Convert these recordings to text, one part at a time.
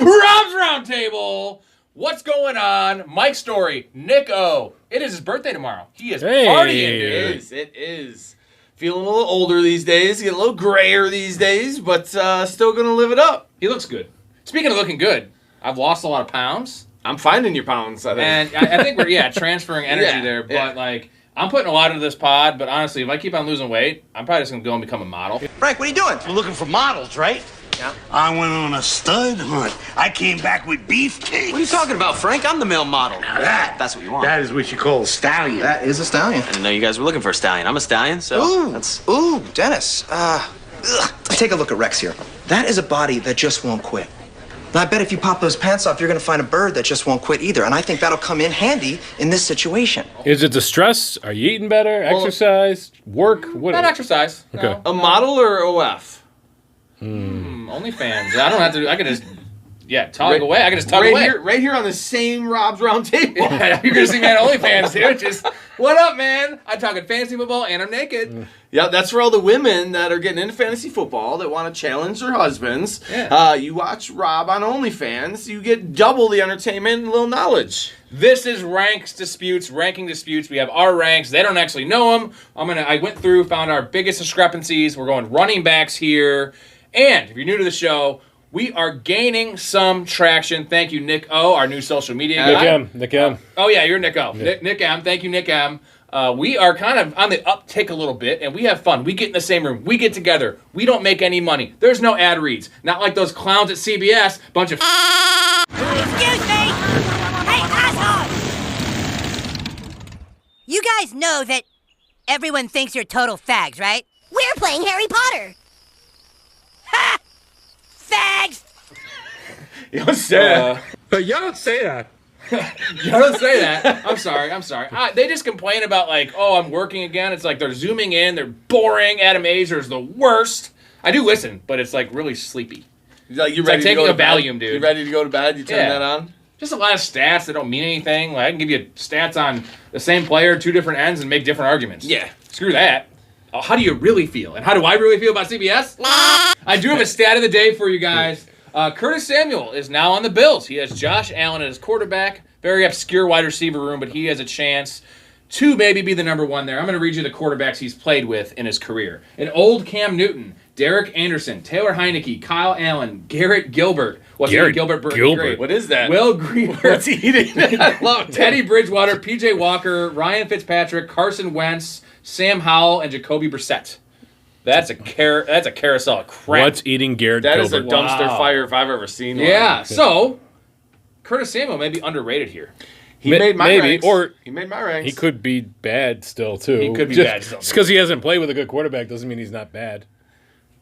Rob's Roundtable. What's going on? Mike Story, Nick O. It is his birthday tomorrow. He is partying, dude. It is. Feeling a little older these days, getting a little grayer these days, but still going to live it up. He looks good. Speaking of looking good, I've lost a lot of pounds. I'm finding your pounds, I think. And I think we're, transferring energy there. But, I'm putting a lot into this pod, but honestly, if I keep on losing weight, I'm probably just going to go and become a model. Frank, what are you doing? We're looking for models, right? Yeah. I went on a stud hunt. I came back with beefcakes. What are you talking about, Frank? I'm the male model. Now That's what you want. That is what you call a stallion. That is a stallion. I didn't know you guys were looking for a stallion. I'm a stallion, so Ooh, Dennis. Take a look at Rex here. That is a body that just won't quit. Now, I bet if you pop those pants off, you're going to find a bird that just won't quit either. And I think that'll come in handy in this situation. Is it the stress? Are you eating better? Exercise? Work? What? Not exercise. Okay. No. A model or OF? OnlyFans. I don't have to. I can just. Tug away. I can just tug away. Right here on the same Rob's Roundtable. You're going to see me on OnlyFans, dude. Just, what up, man? I'm talking fantasy football and I'm naked. Yeah, that's for all the women that are getting into fantasy football that want to challenge their husbands. Yeah. You watch Rob on OnlyFans, you get double the entertainment and a little knowledge. This is ranking disputes. We have our ranks. They don't actually know them. I went through, found our biggest discrepancies. We're going running backs here. And if you're new to the show, we are gaining some traction. Thank you, Nick O, our new social media guy. Nick M. Oh, yeah, you're Nick O. Yeah. Nick M. Thank you, Nick M. We are kind of on the uptick a little bit, and we have fun. We get in the same room. We get together. We don't make any money. There's no ad reads. Not like those clowns at CBS. Bunch of Excuse me! Hey, asshole! You guys know that everyone thinks you're total fags, right? We're playing Harry Potter. Ha! Fags! You don't say that. But you don't say that. You don't say that. I'm sorry. They just complain about, I'm working again. It's like they're zooming in. They're boring. Adam Azer's the worst. I do listen, but it's, really sleepy. You're ready taking a Valium, dude. You ready to go to bed? You turn that on? Just a lot of stats that don't mean anything. I can give you stats on the same player, two different ends, and make different arguments. Yeah. Screw that. Oh, how do you really feel? And how do I really feel about CBS? I do have a stat of the day for you guys. Curtis Samuel is now on the Bills. He has Josh Allen as quarterback. Very obscure wide receiver room, but he has a chance to maybe be the number one there. I'm going to read you the quarterbacks he's played with in his career. An old Cam Newton, Derek Anderson, Taylor Heineke, Kyle Allen, Garrett Gilbert. Gilbert. Great. What is that? Will Greenberg. What's he eating? I love it. Teddy Bridgewater, PJ Walker, Ryan Fitzpatrick, Carson Wentz, Sam Howell, and Jacoby Brissett. That's a carousel of crap. What's eating Garrett That Gilbert? is a dumpster fire if I've ever seen one. Yeah, so Curtis Samuel may be underrated here. He made my ranks. Or he made my ranks. He could be bad still, too. He could be bad still. Just because he hasn't played with a good quarterback doesn't mean he's not bad.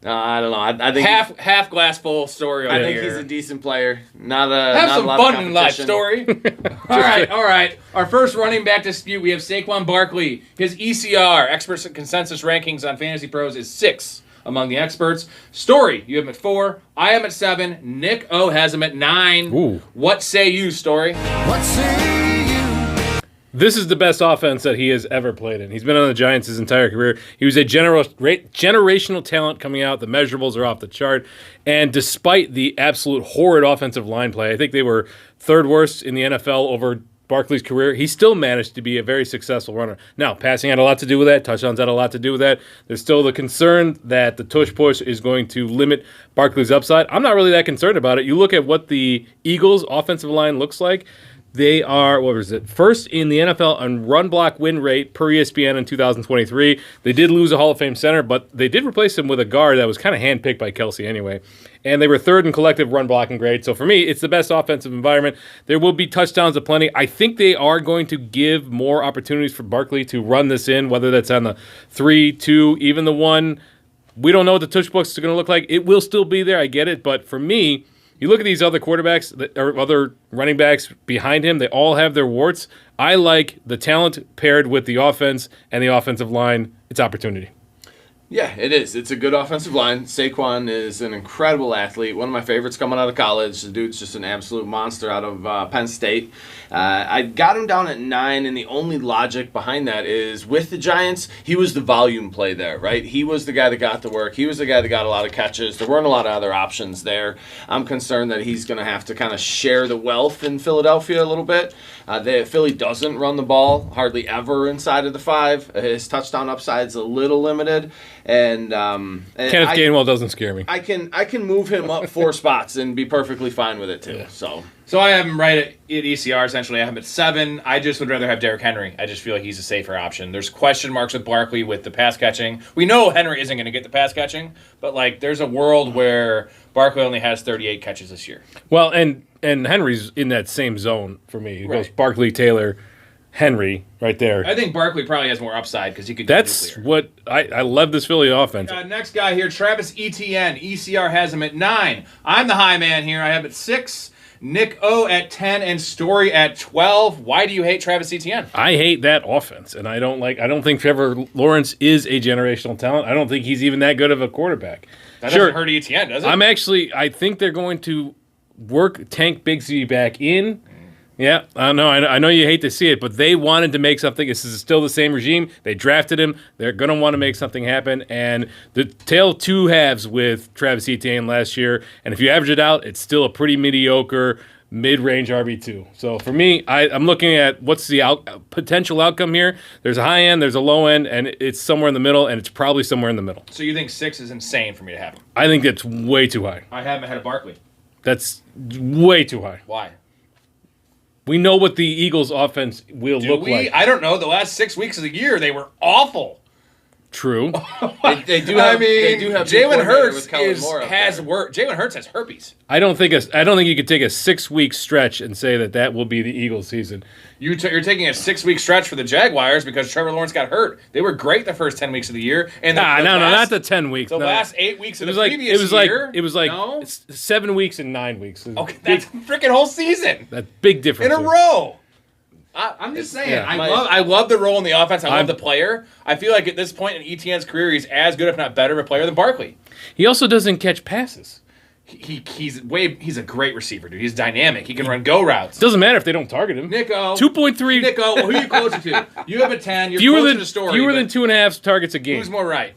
I don't know. I think half glass full story over I think here. he's a decent player. Have not some a lot of fun in life, competition. Story. All right. Our first running back dispute, we have Saquon Barkley. His ECR, expert consensus rankings on Fantasy Pros, is 6 among the experts. Story, you have him at 4. I am at 7. Nick O has him at 9. Ooh. What say you, Story? What say you? This is the best offense that he has ever played in. He's been on the Giants his entire career. He was a generational talent coming out. The measurables are off the chart. And despite the absolute horrid offensive line play, I think they were third worst in the NFL over Barkley's career. He still managed to be a very successful runner. Now, passing had a lot to do with that. Touchdowns had a lot to do with that. There's still the concern that the tush push is going to limit Barkley's upside. I'm not really that concerned about it. You look at what the Eagles' offensive line looks like. They are, first in the NFL on run block win rate per ESPN in 2023. They did lose a Hall of Fame center, but they did replace him with a guard that was kind of handpicked by Kelsey anyway. And they were third in collective run blocking grade. So for me, it's the best offensive environment. There will be touchdowns aplenty. I think they are going to give more opportunities for Barkley to run this in, whether that's on the 3, 2, even the 1. We don't know what the tush books are going to look like. It will still be there. I get it. But for me, you look at these other quarterbacks or other running backs behind him, they all have their warts. I like the talent paired with the offense and the offensive line. It's opportunity. Yeah, it is. It's a good offensive line. Saquon is an incredible athlete. One of my favorites coming out of college. The dude's just an absolute monster out of Penn State. I got him down at 9, and the only logic behind that is with the Giants, he was the volume play there, right? He was the guy that got the work. He was the guy that got a lot of catches. There weren't a lot of other options there. I'm concerned that he's going to have to kind of share the wealth in Philadelphia a little bit. Philly doesn't run the ball hardly ever inside of the 5. His touchdown upside's a little limited. And Kenneth Gainwell doesn't scare me. I can move him up 4 spots and be perfectly fine with it too. Yeah. So I have him right at ECR. Essentially, I have him at 7. I just would rather have Derrick Henry. I just feel like he's a safer option. There's question marks with Barkley with the pass catching. We know Henry isn't going to get the pass catching, but like there's a world where Barkley only has 38 catches this year. Well, and Henry's in that same zone for me. It goes Barkley, Taylor, Henry right there. I think Barkley probably has more upside because he could. That's what I love this Philly offense. Next guy here, Travis Etienne. ECR has him at 9. I'm the high man here. I have him at 6. Nick O at 10 and Story at 12. Why do you hate Travis Etienne? I hate that offense, and I don't think Trevor Lawrence is a generational talent. I don't think he's even that good of a quarterback. That doesn't hurt Etienne, does it? I think they're going to work Tank Bigsby back in. Yeah, I know. I know you hate to see it, but they wanted to make something. This is still the same regime. They drafted him. They're going to want to make something happen. And the tale of 2 halves with Travis Etienne last year. And if you average it out, it's still a pretty mediocre mid-range RB2. So for me, I'm looking at what's the potential outcome here. There's a high end, there's a low end, and it's somewhere in the middle, and it's probably somewhere in the middle. So you think 6 is insane for me to have him? I think it's way too high. I have him ahead of Barkley. That's way too high. Why? We know what the Eagles' offense will look like. I don't know. The last 6 weeks of the year, they were awful. True. they do have. Jalen Hurts Jalen Hurts has herpes. I don't think you could take a 6-week stretch and say that will be the Eagles' season. You're taking a 6-week stretch for the Jaguars because Trevor Lawrence got hurt. They were great the first 10 weeks of the year. And not the 10 weeks. The last 8 weeks of the previous year. It was like 7 weeks and 9 weeks. Okay, that's a freaking whole season. That big difference in a row. I'm just saying. Yeah, I love the role in the offense. I love the player. I feel like at this point in Etienne's career, he's as good, if not better, of a player than Barkley. He also doesn't catch passes. He's a great receiver, dude. He's dynamic. He can run go routes. Doesn't matter if they don't target him. Nico. 2.3. Nico, who are you closer to? You have a 10. You're fewer closer than to Story. Fewer than 2.5 targets a game. Who's more right?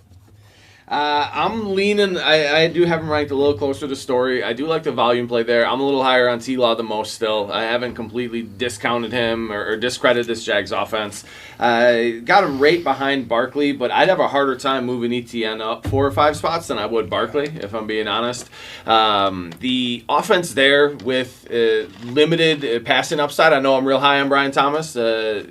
I'm leaning. I do have him ranked a little closer to Story. I do like the volume play there. I'm a little higher on T-Law than most still. I haven't completely discounted him or discredited this Jags offense. Got him right behind Barkley, but I'd have a harder time moving Etienne up 4 or 5 spots than I would Barkley, if I'm being honest. The offense there with limited passing upside. I know I'm real high on Brian Thomas, and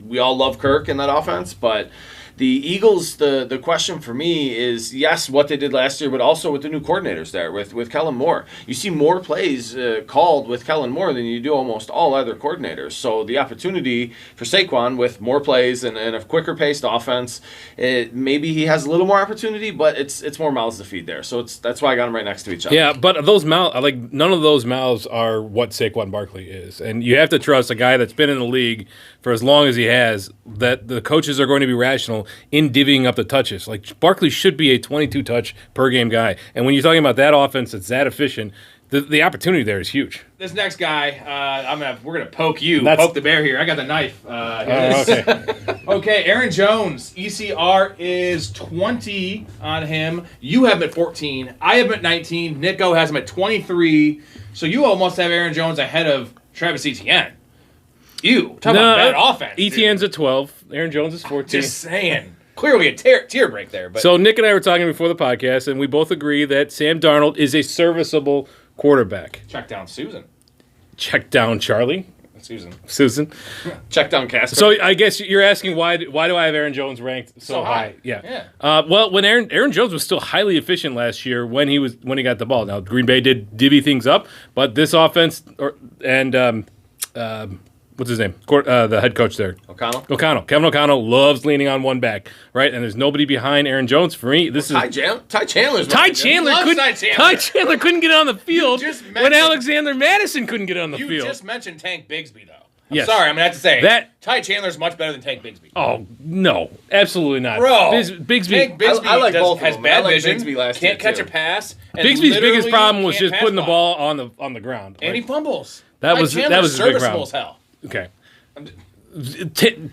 we all love Kirk in that offense, but the Eagles, the question for me is, yes, what they did last year, but also with the new coordinators there, with Kellen Moore. You see more plays called with Kellen Moore than you do almost all other coordinators. So the opportunity for Saquon with more plays and a quicker-paced offense, maybe he has a little more opportunity, but it's more mouths to feed there. So that's why I got them right next to each other. Yeah, but those mouths, none of those mouths are what Saquon Barkley is. And you have to trust a guy that's been in the league for as long as he has, that the coaches are going to be rational in divvying up the touches. Like, Barkley should be a 22-touch per game guy. And when you're talking about that offense that's that efficient, the opportunity there is huge. This next guy, we're gonna poke the bear here. I got the knife. Okay. Okay, Aaron Jones, ECR is 20 on him. You have him at 14. I have him at 19. Nico has him at 23. So you almost have Aaron Jones ahead of Travis Etienne. Talk about bad offense. Etienne's at 12. Aaron Jones is 14. Just saying. Clearly a tier break there. But So Nick and I were talking before the podcast, and we both agree that Sam Darnold is a serviceable quarterback. Check down Susan. Check down Charlie. Susan. Check down Casper. So I guess you're asking why do I have Aaron Jones ranked so high? Yeah. Well, when Aaron Jones was still highly efficient last year when he got the ball. Now Green Bay did divvy things up, but this offense what's his name? The head coach there. O'Connell. Kevin O'Connell loves leaning on one back, right? And there's nobody behind Aaron Jones. For me, Ty Chandler couldn't get on the field when Alexander Madison couldn't get on the field. You just mentioned Tank Bigsby, though. Yes. Sorry, I'm going to have to say That- Ty Chandler's much better than Tank Bigsby. Oh, no. Absolutely not. Bro, Bigsby. Tank Bigsby I like both of has them. bad I like vision, Bigsby last can't year, catch too. a pass. And Bigsby's biggest literally problem was can't just pass putting the block. ball on the ground. And he fumbles. That Ty was Chandler's his big serviceable problem. as hell. Okay.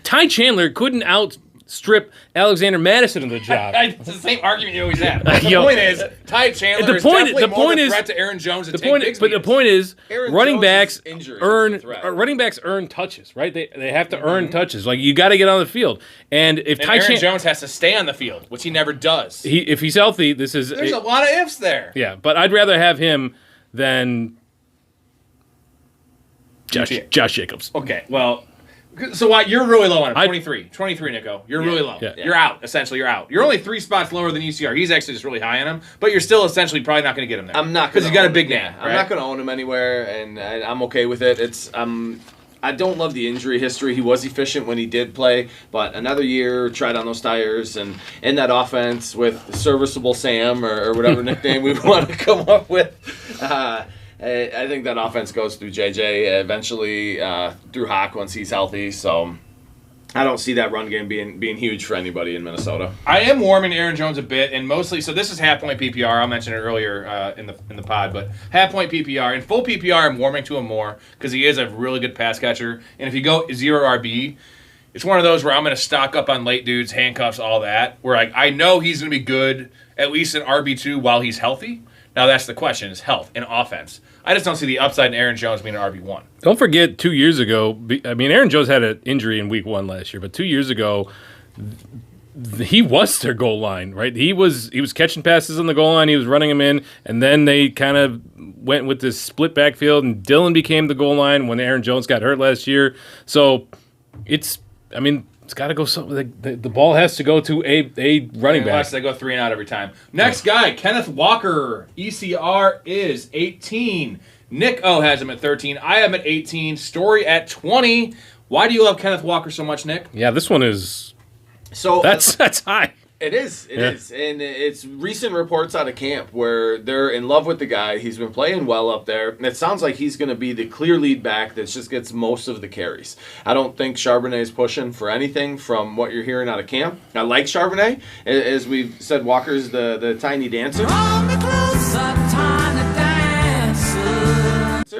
Ty Chandler couldn't outstrip Alexander Madison in the job. It's the same argument you always have. The Yo. point is, Ty Chandler is definitely more of a threat to Aaron Jones than Tank Bigsby But the is. point is, Aaron running Jones' backs injury is earn the threat. running backs earn touches, right? They have to earn touches. Like you got to get on the field, and if And Ty Aaron Chandler, Jones has to stay on the field, which he never does. if he's healthy, this is There's a lot of ifs there. yeah. But I'd rather have him than Josh Jacobs. Okay, well, so why you're really low on him? 23, Nico. You're really low. Yeah. You're out. Essentially, you're out. You're only 3 spots lower than ECR. He's actually just really high on him, but you're still essentially probably not going to get him there. I'm not because gonna he's got a own big him. name. Yeah, I'm not going to own him anywhere, and I'm okay with it. I don't love the injury history. He was efficient when he did play, but another year, tried on those tires, and in that offense with serviceable Sam or whatever nickname we want to come up with. I think that offense goes through JJ eventually through Hawk once he's healthy. So I don't see that run game being huge for anybody in Minnesota. I am warming Aaron Jones a bit, and mostly. So this is half point PPR. I'll mention it earlier in the pod, but half point PPR. In full PPR, I'm warming to him more because he is a really good pass catcher. And if you go 0 RB, it's one of those where I'm going to stock up on late dudes, handcuffs, all that. Where I know he's going to be good at least in RB2 while he's healthy. Now that's the question: is health and offense. I just don't see the upside in Aaron Jones being an RB1. Don't forget 2 years ago. I mean, Aaron Jones had an injury in Week 1 last year, but 2 years ago, he was their goal line, right? He was catching passes on the goal line. He was running them in, and then they kind of went with this split backfield, and Dillon became the goal line when Aaron Jones got hurt last year. So it's got to go. The ball has to go to a running back. Unless they go 3 and out every time. Next guy, Kenneth Walker. ECR is 18. Nick O has him at 13. I have him at 18. Story at 20. Why do you love Kenneth Walker so much, Nick? Yeah, this one is. So That's high. It is. It is. And it's recent reports out of camp where they're in love with the guy. He's been playing well up there. And it sounds like he's going to be the clear lead back that just gets most of the carries. I don't think Charbonnet is pushing for anything from what you're hearing out of camp. I like Charbonnet. As we've said, Walker's the tiny dancer.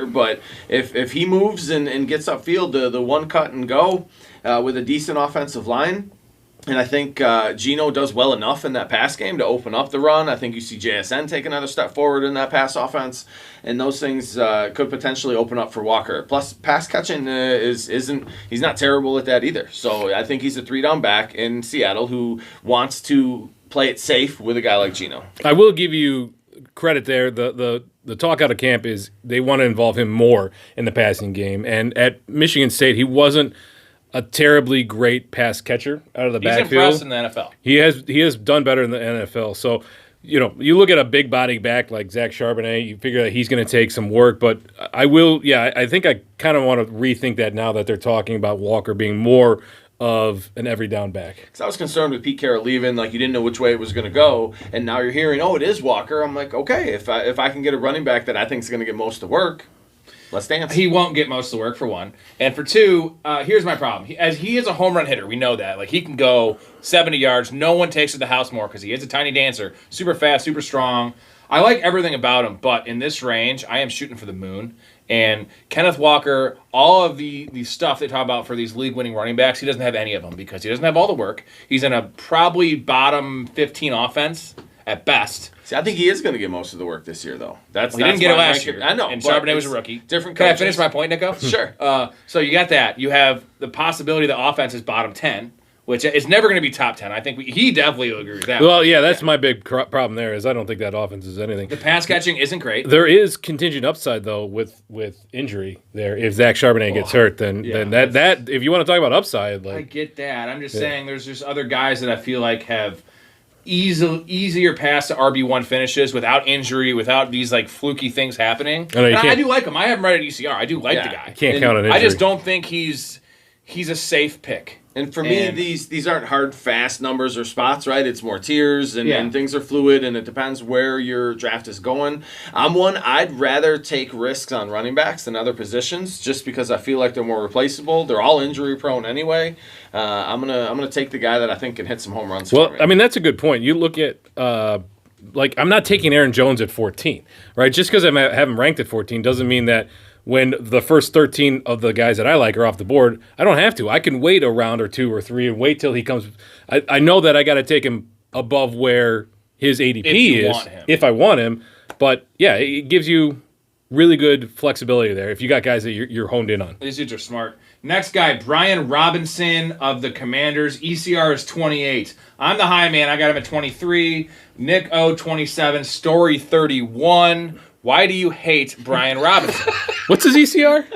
But if he moves and gets upfield, the one cut and go with a decent offensive line, and I think Geno does well enough in that pass game to open up the run. I think you see JSN take another step forward in that pass offense, and those things could potentially open up for Walker. Plus, pass catching he's not terrible at that either. So I think he's a 3-down back in Seattle who wants to play it safe with a guy like Geno. I will give you credit there. The talk out of camp is they want to involve him more in the passing game, and at Michigan State he wasn't a terribly great pass catcher out of the backfield. He's impressed in the NFL. He has done better in the NFL. So, you look at a big body back like Zach Charbonnet, you figure that he's going to take some work. But I think I kind of want to rethink that now that they're talking about Walker being more of an every down back. Because I was concerned with Pete Carroll leaving, like you didn't know which way it was going to go, and now you're hearing, oh, it is Walker. I'm like, okay, if I can get a running back that I think is going to get most of the work, let's dance. He won't get most of the work, for one. And for two, here's my problem. He is a home run hitter. We know that. Like, he can go 70 yards. No one takes it to the house more because he is a tiny dancer. Super fast, super strong. I like everything about him, but in this range, I am shooting for the moon. And Kenneth Walker, all of the stuff they talk about for these league-winning running backs, he doesn't have any of them because he doesn't have all the work. He's in a probably bottom 15 offense at best. See, I think he is going to get most of the work this year, though. He didn't get it last year. I know. And Charbonnet was a rookie. Different Can coaches. I finish my point, Nico? Sure. So you got that. You have the possibility the offense is bottom 10, which is never going to be top 10. I think he definitely will agree with that. Well, yeah, that's my big problem there is I don't think that offense is anything. The pass catching isn't great. There is contingent upside, though, with injury there. If Zach Charbonnet gets hurt, then that if you want to talk about upside, I get that. I'm just saying there's just other guys that I feel like have easier pass to RB1 finishes without injury, without these like fluky things happening. I do like him. I have him right at ECR. I do like the guy. Can't count on injury. I just don't think he's a safe pick. And for me, these aren't hard, fast numbers or spots, right? It's more tiers, and things are fluid, and it depends where your draft is going. I'd rather take risks on running backs than other positions, just because I feel like they're more replaceable. They're all injury prone anyway. I'm gonna take the guy that I think can hit some home runs. Well, for me. I mean, that's a good point. You look at I'm not taking Aaron Jones at 14, right? Just because I have him ranked at 14 doesn't mean that when the first 13 of the guys that I like are off the board, I don't have to. I can wait a round or 2 or 3 and wait till he comes. I know that I got to take him above where his ADP is if I want him. But, yeah, it gives you really good flexibility there if you got guys that you're honed in on. These dudes are smart. Next guy, Brian Robinson of the Commanders. ECR is 28. I'm the high man. I got him at 23. Nick O, 27. Story, 31. Why do you hate Brian Robinson? What's his ECR?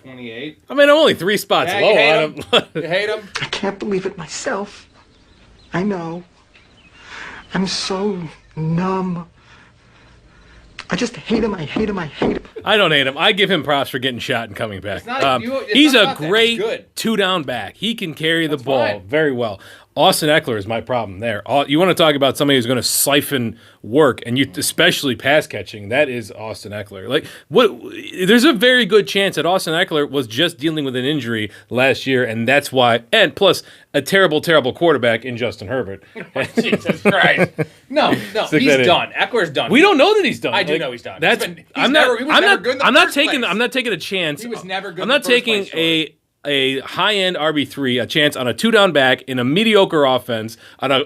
28. I mean, I'm only 3 spots low on him. You hate him? I can't believe it myself. I know. I'm so numb. I just hate him. I hate him. I hate him. I don't hate him. I give him props for getting shot and coming back. It's He's not a about that. great It's good. 2-down back. He can carry the ball fine. very well. Austin Eckler is my problem there. You want to talk about somebody who's going to siphon work, and especially pass catching, that is Austin Eckler. There's a very good chance that Austin Eckler was just dealing with an injury last year, and that's why, and plus a terrible, terrible quarterback in Justin Herbert. Jesus Christ. No, he's done. Eckler's done. We don't know that he's done. I do know he's done. I'm not taking a chance. He was never good I'm in not the first taking place, a high-end RB3, a chance on a 2-down back in a mediocre offense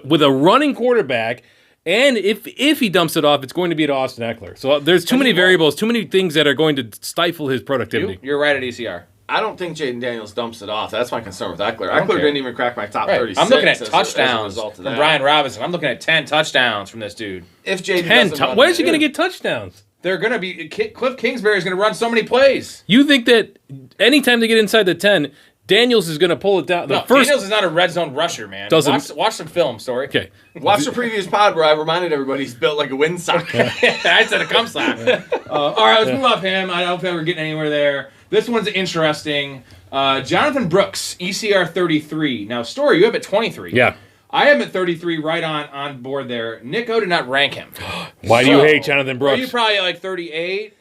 with a running quarterback, and if he dumps it off, it's going to be at Austin Eckler. So there's too many variables, too many things that are going to stifle his productivity. You're right at ECR. I don't think Jaden Daniels dumps it off. That's my concern with Eckler. Eckler didn't even crack my top 36. I'm looking at as touchdowns a result of from that. Brian Robinson. I'm looking at 10 touchdowns from this dude. If Jaden Where is he going to get touchdowns? They're going to be... Cliff Kingsbury is going to run so many plays. You think that anytime they get inside the 10... Daniels is going to pull it down. Daniels is not a red zone rusher, man. Watch some film, Story. Okay. Watch the previous pod where I reminded everybody he's built like a windsock. I said a cum slap. All right, let's move off him. I don't think we're getting anywhere there. This one's interesting. Jonathan Brooks, ECR 33. Now, Story, you have it 23. Yeah. I am at 33, right on board there. Nick O did not rank him. Why do you hate Jonathan Brooks? Are you probably like 38?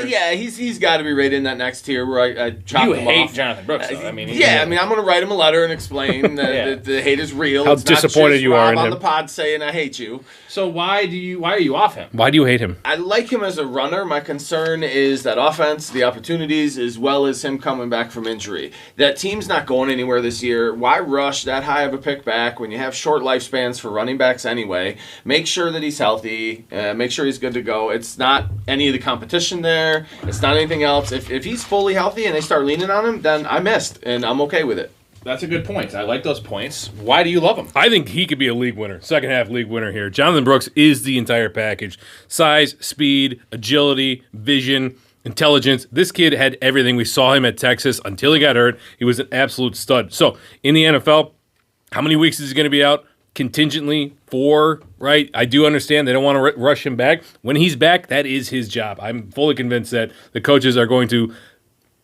Yeah, he's got to be right in that next tier where I chop him off. You hate Jonathan Brooks, though. I'm going to write him a letter and explain that the hate is real. How it's disappointed not just you are in Rob him. on the pod saying I hate you. So why are you off him? Why do you hate him? I like him as a runner. My concern is that offense, the opportunities, as well as him coming back from injury. That team's not going anywhere this year. Why rush that high of a pick back when you have short lifespans for running backs anyway? Make sure that he's healthy. Make sure he's good to go. It's not any of the competition there. It's not anything else. If he's fully healthy and they start leaning on him, then I missed, and I'm okay with it. That's a good point. I like those points. Why do you love him? I think he could be a league winner, second half league winner here. Jonathan Brooks is the entire package. Size, speed, agility, vision, intelligence. This kid had everything. We saw him at Texas until he got hurt. He was an absolute stud. So in the NFL, how many weeks is he going to be out? Contingently 4, right? I do understand they don't want to rush him back. When he's back, that is his job. I'm fully convinced that the coaches are going to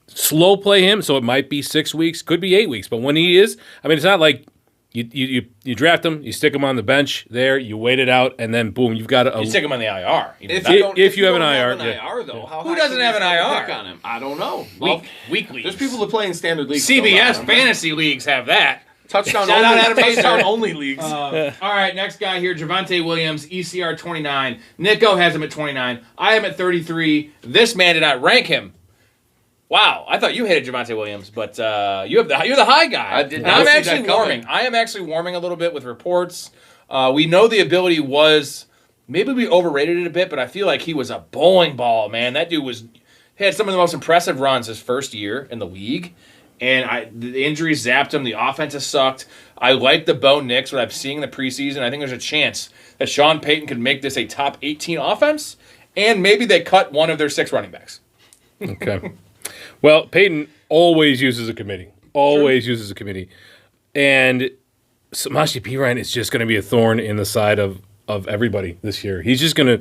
slow play him, so it might be 6 weeks, could be 8 weeks. But when he is, I mean, it's not like you draft him, you stick him on the bench there, you wait it out, and then boom, you've got You stick him on the IR. If you have an IR, though, who doesn't have an IR? Pick on him? I don't know. Week leagues. There's people that play in standard leagues. CBS fantasy leagues have that. Touchdown only leagues. All right, next guy here, Javonte Williams, ECR 29. Nico has him at 29. I am at 33. This man did not rank him. Wow, I thought you hated Javonte Williams, but you're the high guy. I did not see that coming. I am actually warming a little bit with reports. We know the ability was, maybe we overrated it a bit, but I feel like he was a bowling ball, man. That dude had some of the most impressive runs his first year in the league. And the injuries zapped him. The offense has sucked. I like the Bo Nix, what I'm seeing in the preseason. I think there's a chance that Sean Payton could make this a top 18 offense, and maybe they cut one of their 6 running backs. Okay. Well, Payton always uses a committee. Uses a committee. And Samaje Perine is just going to be a thorn in the side of of everybody this year. He's just gonna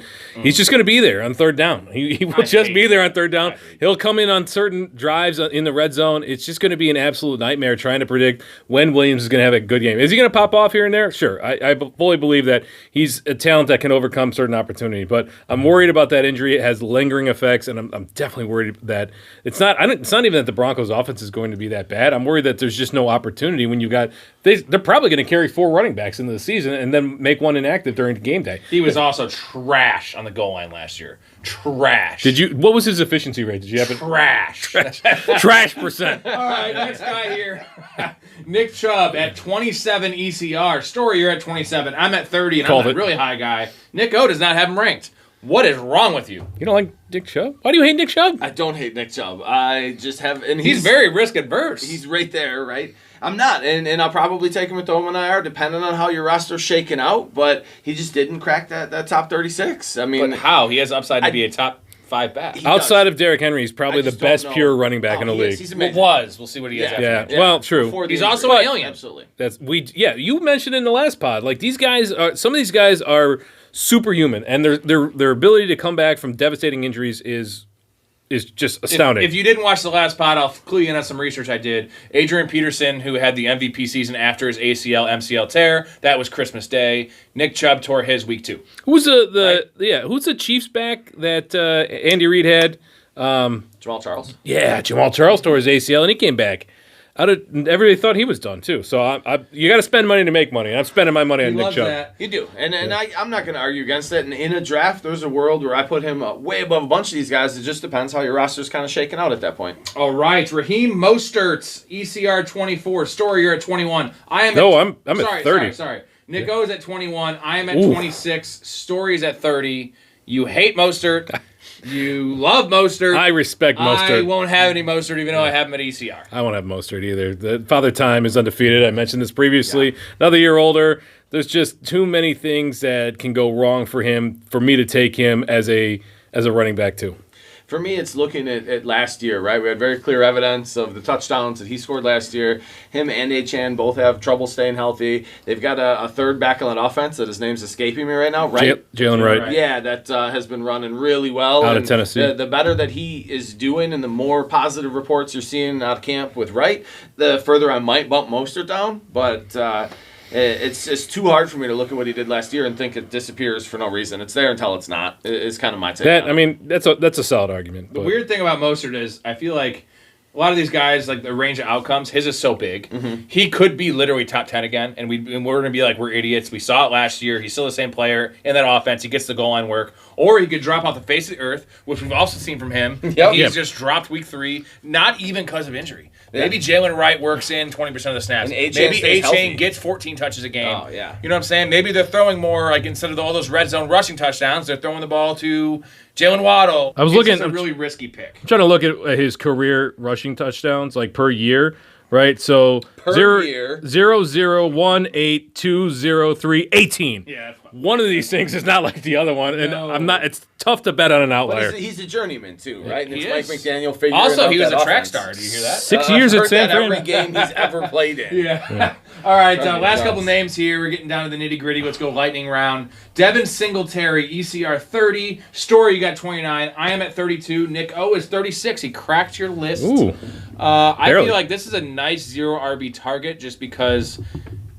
be there on third down. He will just be there on third down. He'll come in on certain drives in the red zone. It's just going to be an absolute nightmare trying to predict when Williams is going to have a good game. Is he going to pop off here and there? Sure. I fully believe that he's a talent that can overcome certain opportunity, but I'm worried about that injury. It has lingering effects, and I'm definitely worried that it's not even that the Broncos offense is going to be that bad. I'm worried that there's just no opportunity when you got they're probably going to carry 4 running backs into the season and then make one inactive during game day. He was also trash on the goal line last year. Trash. What was his efficiency rate? Did you have it? Trash. Trash percent. All right, next guy here. Nick Chubb at 27 ECR. Story, you're at 27. I'm at 30, and I'm a really high guy. Nick O does not have him ranked. What is wrong with you? You don't like Nick Chubb? Why do you hate Nick Chubb? I don't hate Nick Chubb. I just have... and he's very risk adverse. He's right there, right? I'm not, and I'll probably take him and throw him in IR depending on how your roster's shaking out, but he just didn't crack that top 36. I mean... But how? He has upside to be a top 5 back. Outside of Derrick Henry, he's probably the best pure running back in the league. He's amazing. We'll see what he is after. Yeah, well, true. He's also an alien. Absolutely. You mentioned in the last pod, like these guys some of these guys are superhuman, and their ability to come back from devastating injuries is just astounding. If you didn't watch the last pod, I'll clue you in on some research I did. Adrian Peterson, who had the MVP season after his ACL, MCL tear, that was Christmas Day. Nick Chubb tore his week 2. Who's the Chiefs back that Andy Reid had? Jamal Charles. Yeah, Jamal Charles tore his ACL, and he came back. Everybody thought he was done too. So you got to spend money to make money. I'm spending my money on Nick Chubb. That. You do, and I'm not going to argue against it. And in a draft, there's a world where I put him way above a bunch of these guys. It just depends how your roster's kind of shaking out at that point. All right, Raheem Mostert's ECR 24. Story, you're at 21. I'm at 30. Sorry. Nick O's at 21. I am at 26. Story's at 30. You hate Mostert. You love Mostert. I respect Mostert. I won't have any Mostert, even though I have him at ECR. I won't have Mostert either. The Father Time is undefeated. I mentioned this previously. Yeah. Another year older. There's just too many things that can go wrong for him for me to take him as a running back too. For me, it's looking at last year, right? We had very clear evidence of the touchdowns that he scored last year. Him and Etienne both have trouble staying healthy. They've got a third back on that offense that his name's escaping me right now, right? Jalen Wright. Yeah, that has been running really well. Out of Tennessee. The better that he is doing and the more positive reports you're seeing out of camp with Wright, the further I might bump Mostert down. But... it's too hard for me to look at what he did last year and think it disappears for no reason. It's there until it's not. It's kind of my take. That's a solid argument. The weird thing about Mostert is I feel like a lot of these guys, like the range of outcomes, his is so big. Mm-hmm. He could be literally top 10 again, and we're going to be like, we're idiots. We saw it last year. He's still the same player in that offense. He gets the goal line work. Or he could drop off the face of the earth, which we've also seen from him. He's just dropped week 3, not even because of injury. Maybe Jalen Wright works in 20% of the snaps. Maybe A-Chain gets 14 touches a game. Oh, yeah. You know what I'm saying? Maybe they're throwing more, like instead of all those red zone rushing touchdowns, they're throwing the ball to Jalen Waddle. It's a really risky pick. I'm trying to look at his career rushing touchdowns, like per year, right? So per year. 0, 0, 1, 8, 2, 0, 3, 18. Yeah. One of these things is not like the other one, and I'm not. It's tough to bet on an outlier. But he's a journeyman too, right? And he it's is. Mike McDaniel figuring Also, out he was that a track offense. star. Did you hear that? 6 years at San Fran. Every game he's ever played in. Yeah. All right, last couple names here. We're getting down to the nitty gritty. Let's go lightning round. Devin Singletary, ECR 30. Story, you got 29. I am at 32. Nick O is 36. He cracked your list. Ooh. I feel like this is a nice 0 RB target just because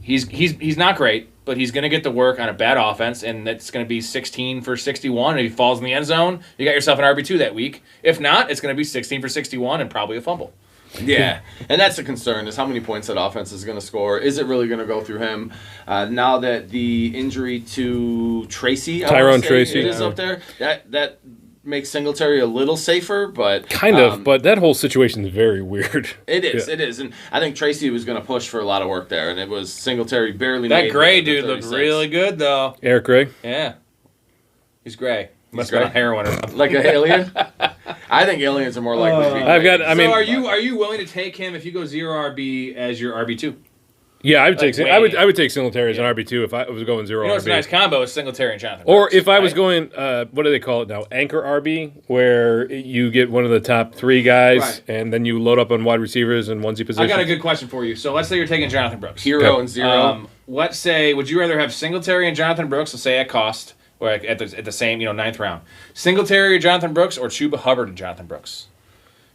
he's not great, but he's going to get the work on a bad offense, and it's going to be 16 for 61. If he falls in the end zone, you got yourself an RB2 that week. If not, it's going to be 16 for 61 and probably a fumble. Yeah, and that's the concern is how many points that offense is going to score. Is it really going to go through him? Now that the injury to Tyrone Tracy is up there, that makes Singletary a little safer, but... but that whole situation is very weird. It is, and I think Tracy was going to push for a lot of work there, and it was Singletary barely made That Gray dude looked really good, though. Eric Gray? Yeah. He's gray. Must have been on heroin or something. Like an alien? I think aliens are more likely to be. So are you willing to take him if you go 0 RB as your RB2? Yeah, I would Like, take I would take Singletary as an RB2 if I was going 0 You know, RB. it's a nice combo is Singletary and Jonathan Or Brooks, if I was right? going, what do they call it now? Anchor RB, where you get one of the top 3 guys, Right. and then you load up on wide receivers and onesie positions. I got a good question for you. So let's say you're taking Jonathan Brooks. Hero and zero. Let's say, would you rather have Singletary and Jonathan Brooks, let's say at cost, or at the same, 9th round? Singletary or Jonathan Brooks, or Chuba Hubbard and Jonathan Brooks?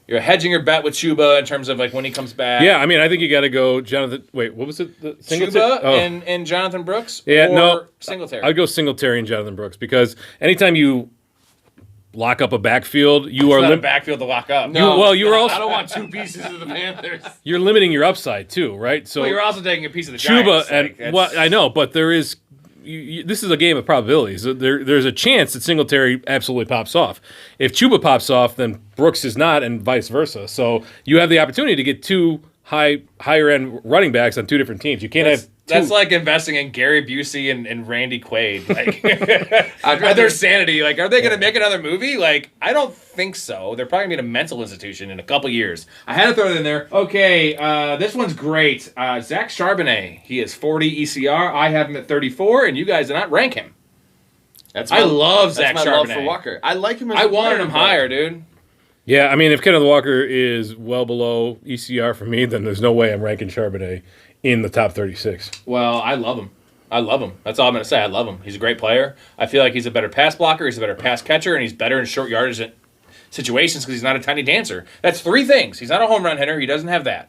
You're hedging your bet with Chuba in terms of like when he comes back. Yeah, I mean, I think you got to go Jonathan. Wait, what was it? Chuba and Jonathan Brooks? Yeah, or no. Singletary? I'd go Singletary and Jonathan Brooks because anytime you lock up a backfield, you are It's not a backfield to lock up. you're also I don't want 2 pieces of the Panthers. you're limiting your upside too, right? So Well, you're also taking a piece of the Chuba Giants. and I know, but there is. This is a game of probabilities. There's a chance that Singletary absolutely pops off. If Chuba pops off, then Brooks is not, and vice versa. So you have the opportunity to get 2 higher end running backs on 2 different teams. You can't have 2. That's like investing in Gary Busey and Randy Quaid. Like, their sanity. Like, are they going to make another movie? Like, I don't think so. They're probably going to be in a mental institution in a couple years. I had to throw it in there. Okay, this one's great. Zach Charbonnet. He is 40 ECR. I have him at 34, and you guys did not rank him. I love Zach That's my Charbonnet. love for Walker. I like him as I a wanted player, him but- higher, dude. Yeah, I mean, if Kenneth Walker is well below ECR for me, then there's no way I'm ranking Charbonnet in the top 36. Well, I love him. I love him. That's all I'm going to say. I love him. He's a great player. I feel like he's a better pass blocker. He's a better pass catcher, and he's better in short yardage situations because he's not a tiny dancer. That's 3 things. He's not a home run hitter. He doesn't have that.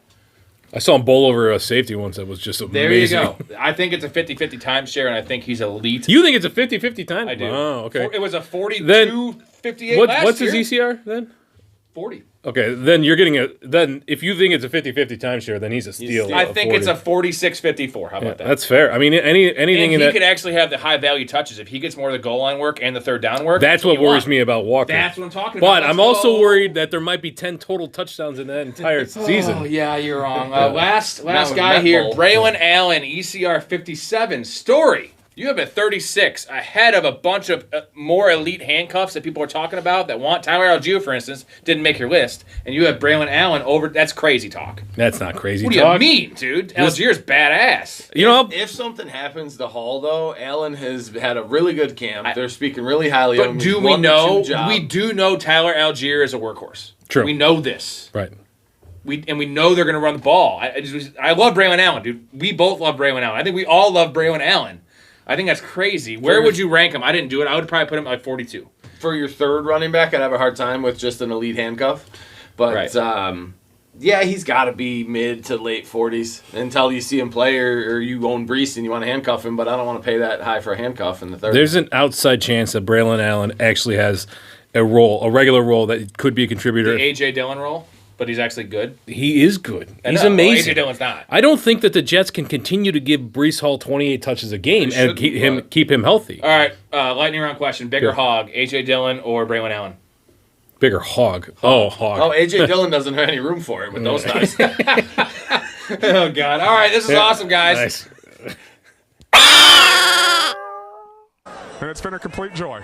I saw him bowl over a safety once that was just amazing. There you go. I think it's a 50-50 timeshare, and I think he's elite. You think it's a 50-50 time? I do. Oh, okay. It was a 42-58 last what's year. his ECR then? 40. Okay, then you're getting then if you think it's a 50-50 timeshare, then he's a steal. I think it's a 46-54. How about that? That's fair. I mean, anything And in he that. could actually have the high value touches if he gets more of the goal line work and the third down work. That's what worries me about Walker. That's what I'm talking about. But Let's I'm also go. worried that there might be 10 total touchdowns in that entire season. Oh, yeah, you're wrong. Last with guy Met here, Bowl. Braylon Allen, ECR 57. Story. You have a 36 ahead of a bunch of more elite handcuffs that people are talking about that want Tyler Algier, for instance, didn't make your list. And you have Braylon Allen over. That's crazy talk. That's not crazy What do talk. you mean, dude? Algier's badass. You know, If something happens to Hall, though, Allen has had a really good camp. They're speaking really highly of But him. do He's we won the know? two job. We do know Tyler Algier is a workhorse. True. We know this. right. We know they're going to run the ball. I love Braylon Allen, dude. We both love Braylon Allen. I think we all love Braylon Allen. I think that's crazy. Where would you rank him? I didn't do it. I would probably put him at like 42. For your third running back, I'd have a hard time with just an elite handcuff. But, yeah, he's got to be mid to late 40s until you see him play or you own Brees and you want to handcuff him, but I don't want to pay that high for a handcuff in the third. There's an outside chance that Braylon Allen actually has a regular role that could be a contributor. The A.J. Dillon role, but he's actually good. He is good. He's No, amazing. A.J. Dillon's not. I don't think that the Jets can continue to give Brees Hall 28 touches a game They and shouldn't, keep him healthy. All right, lightning round question. Bigger Good. hog, A.J. Dillon or Braylon Allen? Bigger hog. Oh, hog. Oh, A.J. Dillon doesn't have any room for it with those guys. Oh, God. All right, this is awesome, guys. Nice. And it's been a complete joy.